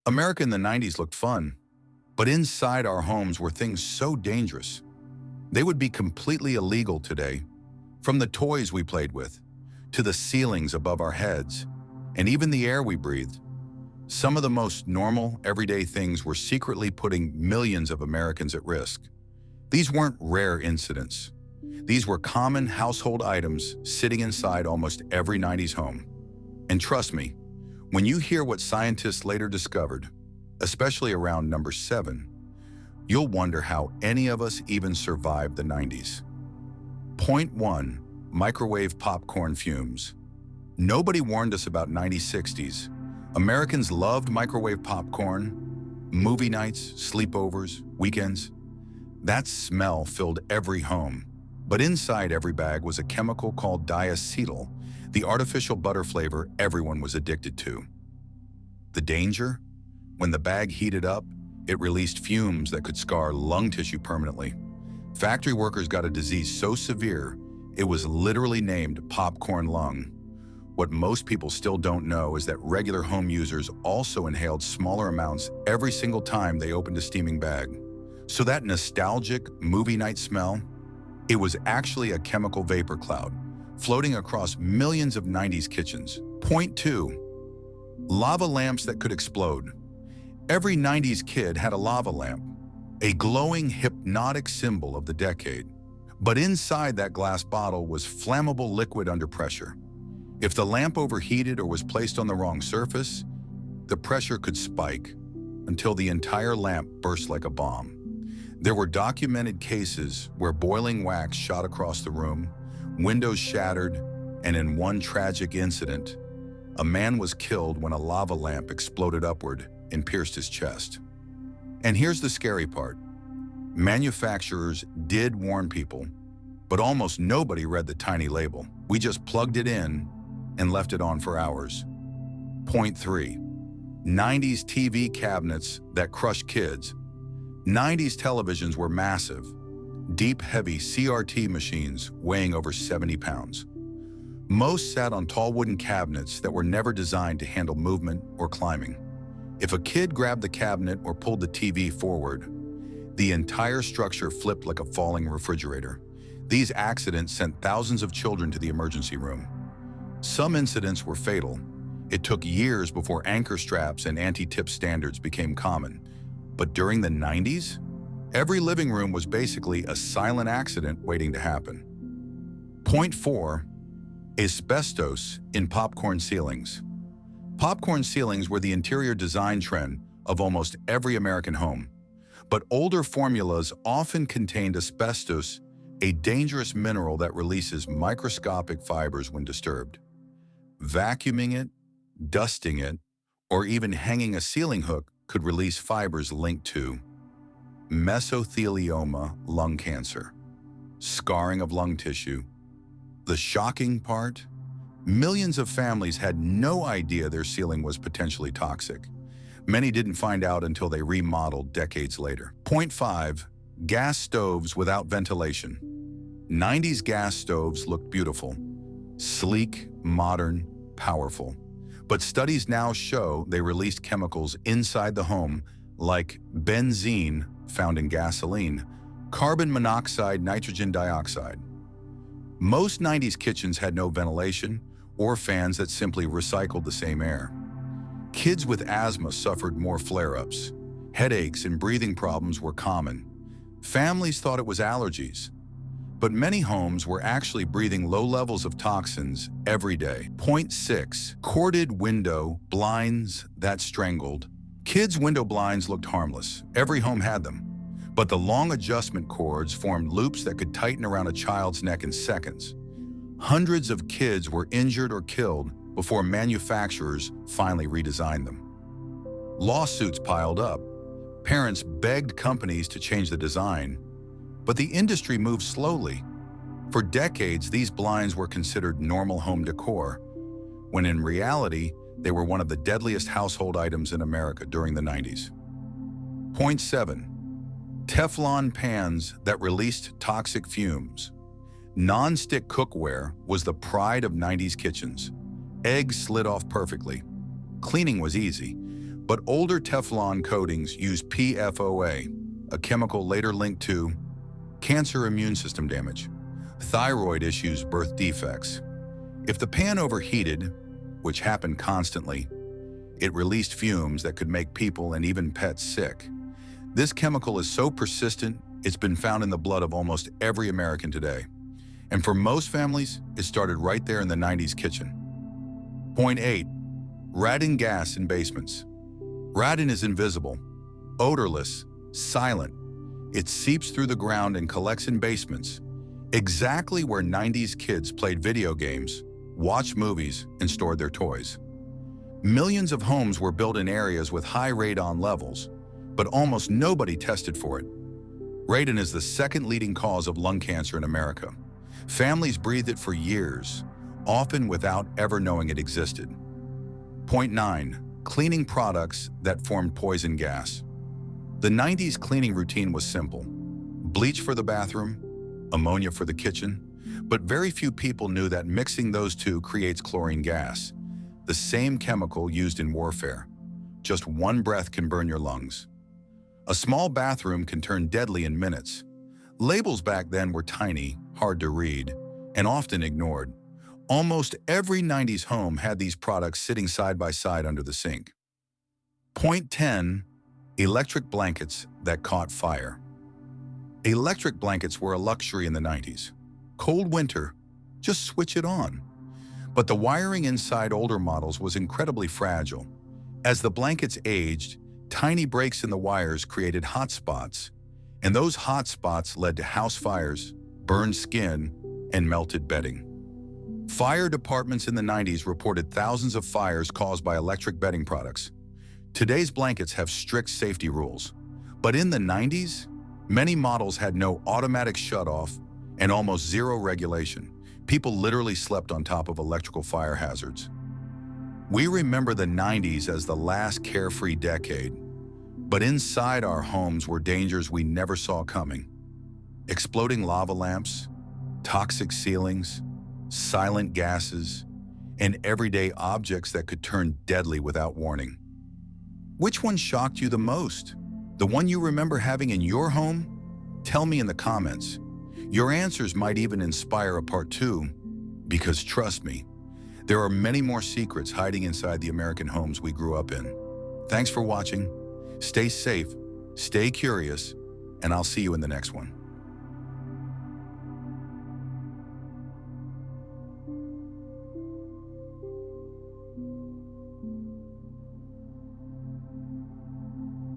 America in the 90s looked fun, but inside our homes were things so dangerous. They would be completely illegal today, from the toys we played with, to the ceilings above our heads, and even the air we breathed. Some of the most normal, everyday things were secretly putting millions of Americans at risk. These weren't rare incidents. These were common household items sitting inside almost every 90s home. And trust me, when you hear what scientists later discovered, especially around number 7, you'll wonder how any of us even survived the 90s. Point 1. Microwave popcorn fumes. Nobody warned us about 1960s. Americans loved microwave popcorn, movie nights, sleepovers, weekends. That smell filled every home. But inside every bag was a chemical called diacetyl, the artificial butter flavor everyone was addicted to. The danger? When the bag heated up, it released fumes that could scar lung tissue permanently. Factory workers got a disease so severe, it was literally named popcorn lung. What most people still don't know is that regular home users also inhaled smaller amounts every single time they opened a steaming bag. So that nostalgic movie night smell, it was actually a chemical vapor cloud floating across millions of 90s kitchens. Point 2. Lava lamps that could explode. Every 90s kid had a lava lamp, a glowing, hypnotic symbol of the decade. But inside that glass bottle was flammable liquid under pressure. If the lamp overheated or was placed on the wrong surface, the pressure could spike until the entire lamp burst like a bomb. There were documented cases where boiling wax shot across the room, windows shattered, and in one tragic incident, a man was killed when a lava lamp exploded upward and pierced his chest. And here's the scary part. Manufacturers did warn people, but almost nobody read the tiny label. We just plugged it in and left it on for hours. Point 3. 90s TV cabinets that crushed kids. 90s televisions were massive, deep, heavy CRT machines weighing over 70 pounds. Most sat on tall wooden cabinets that were never designed to handle movement or climbing. If a kid grabbed the cabinet or pulled the TV forward, the entire structure flipped like a falling refrigerator. These accidents sent thousands of children to the emergency room. Some incidents were fatal. It took years before anchor straps and anti-tip standards became common. But during the 90s, every living room was basically a silent accident waiting to happen. Point 4. Asbestos in popcorn ceilings. Popcorn ceilings were the interior design trend of almost every American home. But older formulas often contained asbestos, a dangerous mineral that releases microscopic fibers when disturbed. Vacuuming it, dusting it, or even hanging a ceiling hook could release fibers linked to mesothelioma, lung cancer, scarring of lung tissue. The shocking part? Millions of families had no idea their ceiling was potentially toxic. Many didn't find out until they remodeled decades later. Point 5. Gas stoves without ventilation. 90s gas stoves looked beautiful, sleek, modern, powerful. But studies now show they released chemicals inside the home like benzene, found in gasoline, carbon monoxide, nitrogen dioxide. Most 90s kitchens had no ventilation or fans that simply recycled the same air. Kids with asthma suffered more flare-ups. Headaches and breathing problems were common. Families thought it was allergies. But many homes were actually breathing low levels of toxins every day. Point 6. Corded window blinds that strangled. Kids' window blinds looked harmless. Every home had them. But the long adjustment cords formed loops that could tighten around a child's neck in seconds. Hundreds of kids were injured or killed before manufacturers finally redesigned them. Lawsuits piled up. Parents begged companies to change the design, but the industry moved slowly. For decades, these blinds were considered normal home decor, when in reality, they were one of the deadliest household items in America during the 90s. Point 7. Teflon pans that released toxic fumes. Non-stick cookware was the pride of 90s kitchens. Eggs slid off perfectly. Cleaning was easy, But older Teflon coatings used PFOA, a chemical later linked to cancer, immune system damage, thyroid issues, birth defects. If the pan overheated, which happened constantly, it released fumes that could make people and even pets sick. This chemical is so persistent, it's been found in the blood of almost every American today. And for most families, it started right there in the 90s kitchen. Point 8. Radon gas in basements. Radon is invisible, odorless, silent. It seeps through the ground and collects in basements, exactly where 90s kids played video games, watched movies, and stored their toys. Millions of homes were built in areas with high radon levels, but almost nobody tested for it. Radon is the second leading cause of lung cancer in America. Families breathed it for years, often without ever knowing it existed. Point 9. Cleaning products that formed poison gas. The 90s cleaning routine was simple. Bleach for the bathroom, ammonia for the kitchen, but very few people knew that mixing those two creates chlorine gas, the same chemical used in warfare. Just one breath can burn your lungs. A small bathroom can turn deadly in minutes. Labels back then were tiny, hard to read, and often ignored. Almost every 90s home had these products sitting side by side under the sink. Point 10. Electric blankets that caught fire. Electric blankets were a luxury in the 90s. Cold winter, just switch it on. But the wiring inside older models was incredibly fragile. As the blankets aged, tiny breaks in the wires created hot spots, and those hot spots led to house fires, burned skin, and melted bedding. Fire departments in the 90s reported thousands of fires caused by electric bedding products. Today's blankets have strict safety rules, but in the 90s, many models had no automatic shutoff and almost zero regulation. People literally slept on top of electrical fire hazards. We remember the 90s as the last carefree decade, but inside our homes were dangers we never saw coming. Exploding lava lamps, toxic ceilings, silent gases, and everyday objects that could turn deadly without warning. Which one shocked you the most? The one you remember having in your home? Tell me in the comments. Your answers might even inspire a part 2, because trust me, there are many more secrets hiding inside the American homes we grew up in. Thanks for watching. Stay safe, stay curious, and I'll see you in the next one.